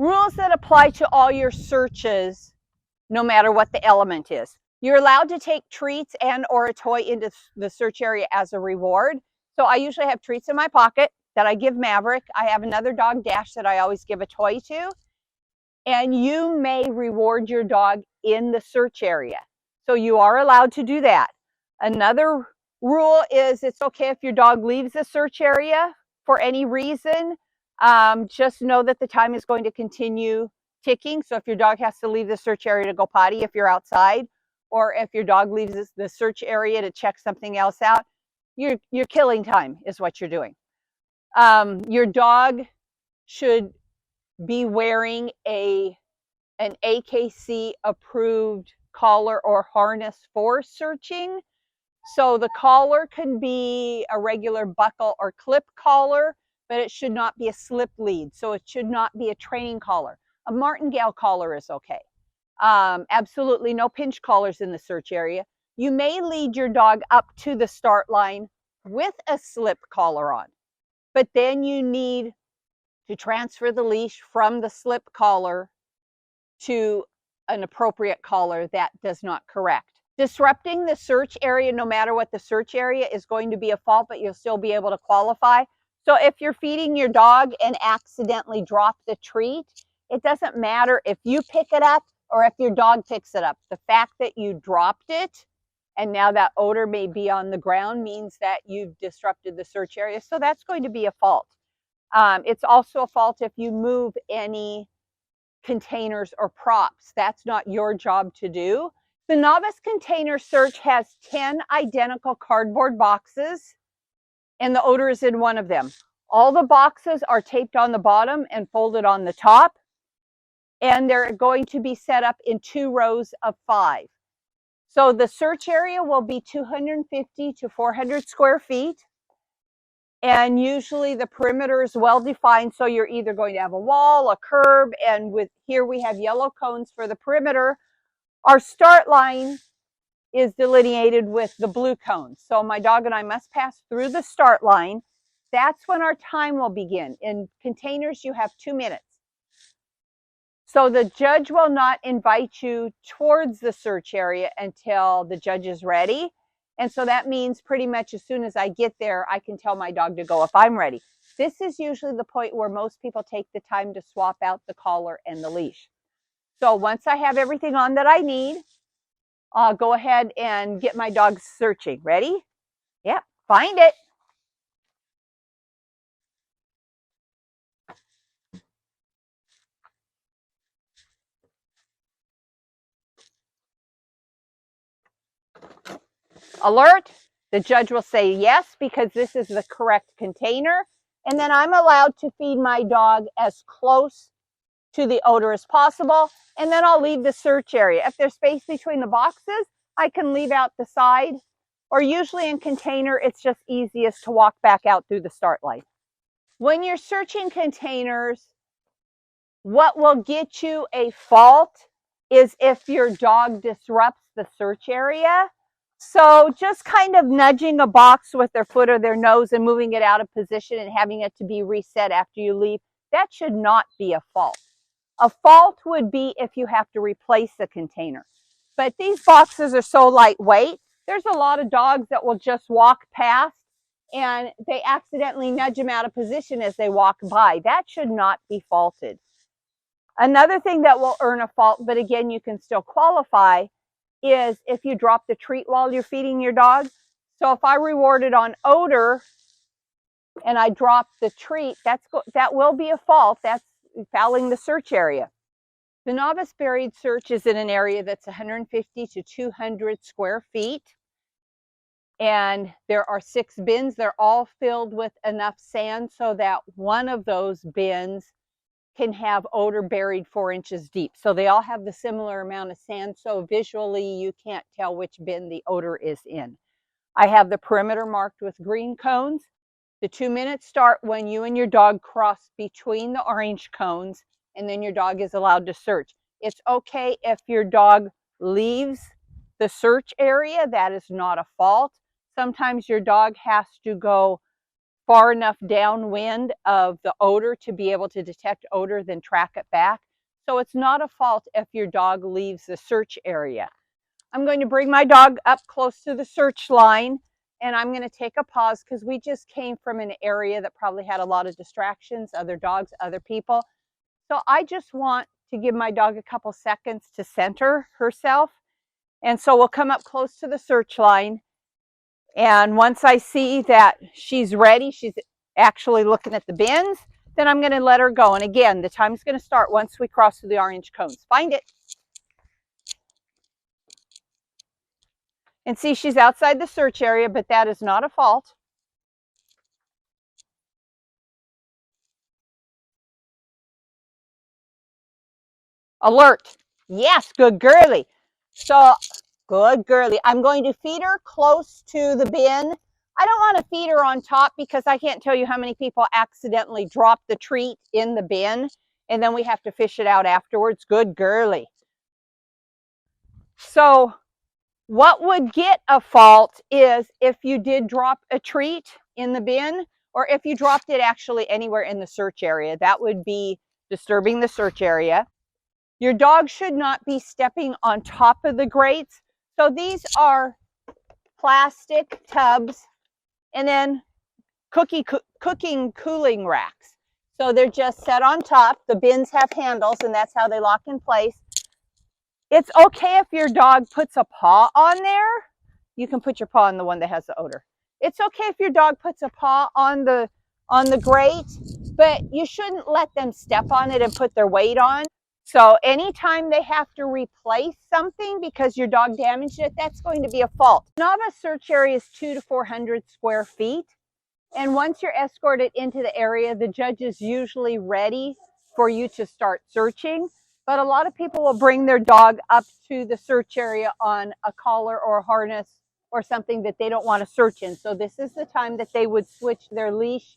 Rules that apply to all your searches, no matter what the element is. You're allowed to take treats and or a toy into the search area as a reward. So I usually have treats in my pocket that I give Maverick. I have another dog, Dash, that I always give a toy to. And you may reward your dog in the search area. So you are allowed to do that. Another rule is it's okay if your dog leaves the search area for any reason. Just know that the time is going to continue ticking. So if your dog has to leave the search area to go potty if you're outside, or if your dog leaves the search area to check something else out, you're killing time is what you're doing. Your dog should be wearing an AKC approved collar or harness for searching. So the collar can be a regular buckle or clip collar, but it should not be a slip lead. So it should not be a training collar. A martingale collar is okay. Absolutely no pinch collars in the search area. You may lead your dog up to the start line with a slip collar on, but then you need to transfer the leash from the slip collar to an appropriate collar that does not correct. Disrupting the search area, no matter what the search area, is going to be a fault, but you'll still be able to qualify. So if you're feeding your dog and accidentally drop the treat, it doesn't matter if you pick it up or if your dog picks it up. The fact that you dropped it and now that odor may be on the ground means that you've disrupted the search area. So that's going to be a fault. It's also a fault if you move any containers or props. That's not your job to do. The Novice Container Search has 10 identical cardboard boxes, and the odor is in one of them. All the boxes are taped on the bottom and folded on the top, and they're going to be set up in 2 rows of 5. So the search area will be 250 to 400 square feet. And usually the perimeter is well defined. So you're either going to have a wall, a curb, and with here we have yellow cones for the perimeter. Our start line is delineated with the blue cones. So my dog and I must pass through the start line. That's when our time will begin. In containers, you have 2 minutes. So the judge will not invite you towards the search area until the judge is ready. And so that means pretty much as soon as I get there, I can tell my dog to go if I'm ready. This is usually the point where most people take the time to swap out the collar and the leash. So once I have everything on that I need, I'll go ahead and get my dog searching. Ready? Yep, find it. Alert. The judge will say yes because this is the correct container. And then I'm allowed to feed my dog as close to the odor as possible. And then I'll leave the search area. If there's space between the boxes, I can leave out the side. Or usually in container, it's just easiest to walk back out through the start line. When you're searching containers, what will get you a fault is if your dog disrupts the search area. So just kind of nudging a box with their foot or their nose and moving it out of position and having it to be reset after you leave, that should not be a fault. A fault would be if you have to replace the container. But these boxes are so lightweight, there's a lot of dogs that will just walk past and they accidentally nudge them out of position as they walk by. That should not be faulted. Another thing that will earn a fault, but again, you can still qualify, is if you drop the treat while you're feeding your dog. So if I rewarded on odor and I drop the treat, that will be a fault. That's fouling the search area. The Novice Buried Search is in an area that's 150 to 200 square feet. And there are 6 bins. They're all filled with enough sand so that one of those bins can have odor buried 4 inches deep. So they all have the similar amount of sand, so visually you can't tell which bin the odor is in. I have the perimeter marked with green cones. The 2 minutes start when you and your dog cross between the orange cones, and then your dog is allowed to search. It's okay if your dog leaves the search area. That is not a fault. Sometimes your dog has to go far enough downwind of the odor to be able to detect odor, then track it back. So it's not a fault if your dog leaves the search area. I'm going to bring my dog up close to the search line, and I'm going to take a pause because we just came from an area that probably had a lot of distractions, other dogs, other people. So I just want to give my dog a couple seconds to center herself. And so we'll come up close to the search line. And once I see that she's ready, she's actually looking at the bins, then I'm going to let her go. And again, the time's going to start once we cross through the orange cones. Find it. And see, she's outside the search area, but that is not a fault. Alert. Yes, good girly. So, good girly. I'm going to feed her close to the bin. I don't want to feed her on top because I can't tell you how many people accidentally drop the treat in the bin and then we have to fish it out afterwards. Good girly. So what would get a fault is if you did drop a treat in the bin or if you dropped it actually anywhere in the search area. That would be disturbing the search area. Your dog should not be stepping on top of the grates. So these are plastic tubs and then cooking cooling racks. So they're just set on top. The bins have handles and that's how they lock in place. It's okay if your dog puts a paw on there. You can put your paw on the one that has the odor. It's okay if your dog puts a paw on the grate, but you shouldn't let them step on it and put their weight on. So anytime they have to replace something because your dog damaged it, that's going to be a fault. Nava Search area is 200 to 400 square feet. And once you're escorted into the area, the judge is usually ready for you to start searching. But a lot of people will bring their dog up to the search area on a collar or a harness or something that they don't want to search in. So this is the time that they would switch their leash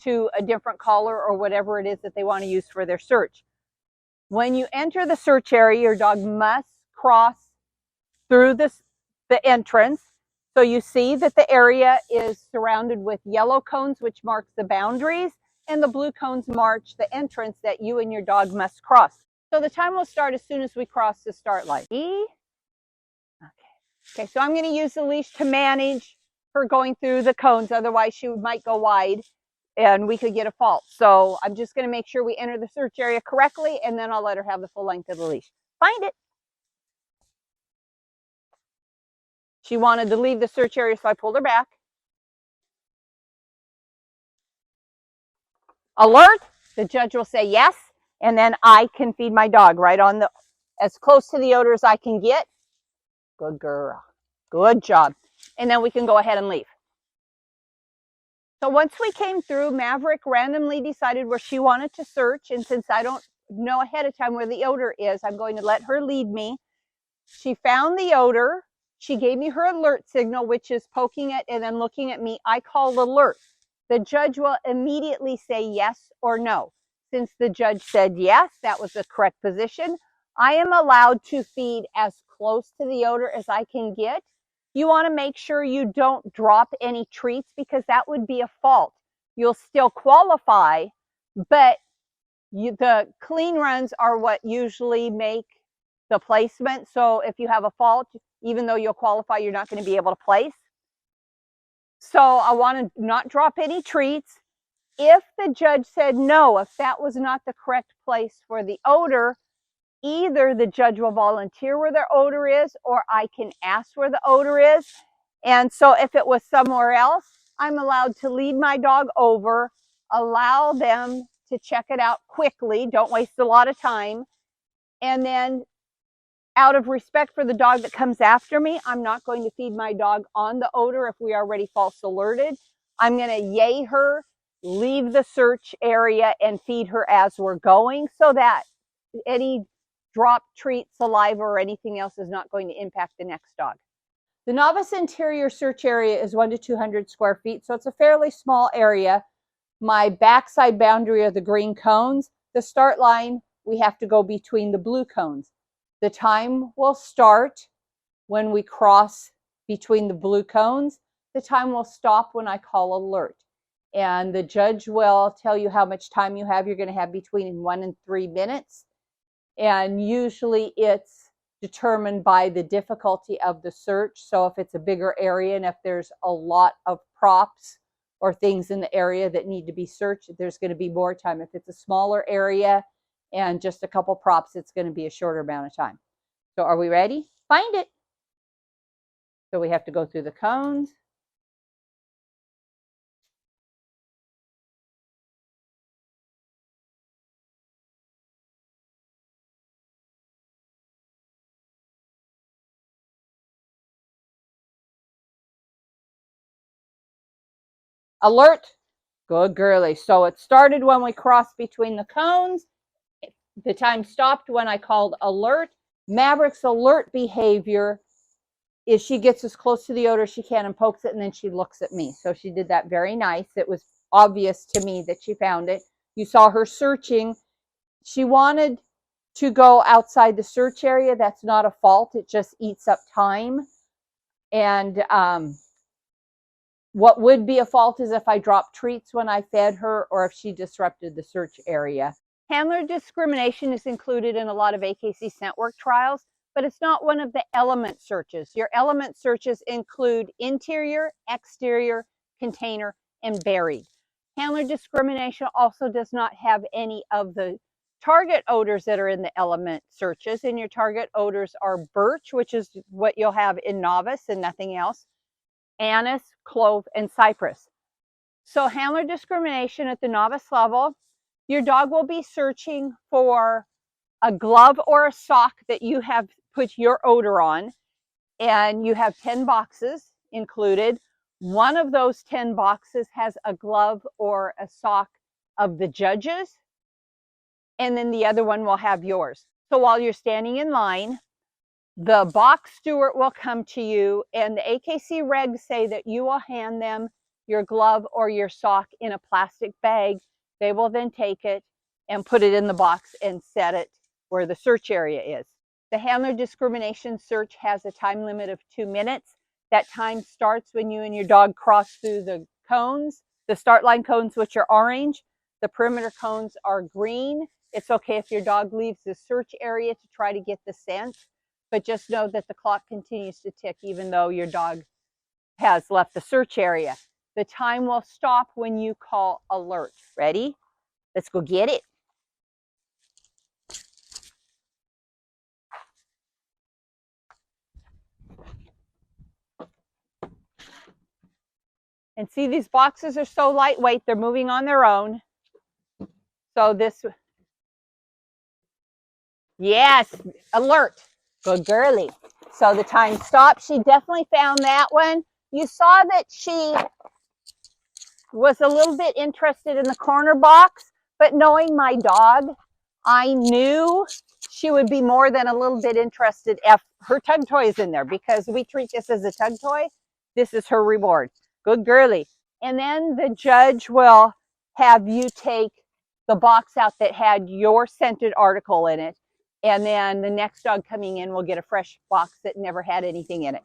to a different collar or whatever it is that they want to use for their search. When you enter the search area, your dog must cross through the entrance. So you see that the area is surrounded with yellow cones, which marks the boundaries, and the blue cones mark the entrance that you and your dog must cross. So the time will start as soon as we cross the start line. Okay, so I'm going to use the leash to manage her going through the cones. Otherwise, she might go wide and we could get a fault. So I'm just going to make sure we enter the search area correctly, and then I'll let her have the full length of the leash. Find it. She wanted to leave the search area, so I pulled her back. Alert. The judge will say yes, and then I can feed my dog right on the, as close to the odor as I can get. Good girl. Good job. And then we can go ahead and leave. So once we came through, Maverick randomly decided where she wanted to search. And since I don't know ahead of time where the odor is, I'm going to let her lead me. She found the odor. She gave me her alert signal, which is poking it and then looking at me. I called alert. The judge will immediately say yes or no. Since the judge said yes, that was the correct position. I am allowed to feed as close to the odor as I can get. You want to make sure you don't drop any treats because that would be a fault. You'll still qualify, but the clean runs are what usually make the placement. So if you have a fault, even though you'll qualify, you're not going to be able to place. So I want to not drop any treats. If the judge said no, if that was not the correct place for the odor, either the judge will volunteer where their odor is, or I can ask where the odor is. And so if it was somewhere else, I'm allowed to lead my dog over, allow them to check it out quickly, don't waste a lot of time. And then out of respect for the dog that comes after me, I'm not going to feed my dog on the odor if we are already false alerted. I'm going to yay her, leave the search area, and feed her as we're going so that any drop, treat, saliva, or anything else is not going to impact the next dog. The Novice interior search area is 100 to 200 square feet, so it's a fairly small area. My backside boundary are the green cones. The start line, we have to go between the blue cones. The time will start when we cross between the blue cones. The time will stop when I call alert. And the judge will tell you how much time you have. You're going to have between 1 and 3 minutes. And usually it's determined by the difficulty of the search. So if it's a bigger area and if there's a lot of props or things in the area that need to be searched, there's going to be more time. If it's a smaller area and just a couple props, it's going to be a shorter amount of time. So are we ready? Find it. So we have to go through the cones. Alert. Good girly. So it started when we crossed between the cones. The time stopped when I called alert. Maverick's alert behavior is she gets as close to the odor as she can and pokes it, and then she looks at me. So she did that very nice. It was obvious to me that she found it. You saw her searching. She wanted to go outside the search area. That's not a fault. It just eats up time. And what would be a fault is if I dropped treats when I fed her or if she disrupted the search area. Handler discrimination is included in a lot of AKC Scent Work trials, but it's not one of the element searches. Your element searches include interior, exterior, container, and buried. Handler discrimination also does not have any of the target odors that are in the element searches, and your target odors are birch, which is what you'll have in Novice and nothing else, anise, clove, and cypress. So handler discrimination at the novice level, your dog will be searching for a glove or a sock that you have put your odor on, and you have 10 boxes included. One of those 10 boxes has a glove or a sock of the judges, and then the other one will have yours. So while you're standing in line, the box steward will come to you, and the AKC regs say that you will hand them your glove or your sock in a plastic bag. They will then take it and put it in the box and set it where the search area is. The handler discrimination search has a time limit of 2 minutes. That time starts when you and your dog cross through the cones, the start line cones, which are orange. The perimeter cones are green. It's okay if your dog leaves the search area to try to get the scent, but just know that the clock continues to tick even though your dog has left the search area. The time will stop when you call alert. Ready? Let's go get it. And see, these boxes are so lightweight, they're moving on their own. So this, yes, alert. Good girly. So the time stopped. She definitely found that one. You saw that she was a little bit interested in the corner box, but knowing my dog, I knew she would be more than a little bit interested if her tug toy is in there, because we treat this as a tug toy. This is her reward. Good girly. And then the judge will have you take the box out that had your scented article in it, and then the next dog coming in will get a fresh box that never had anything in it.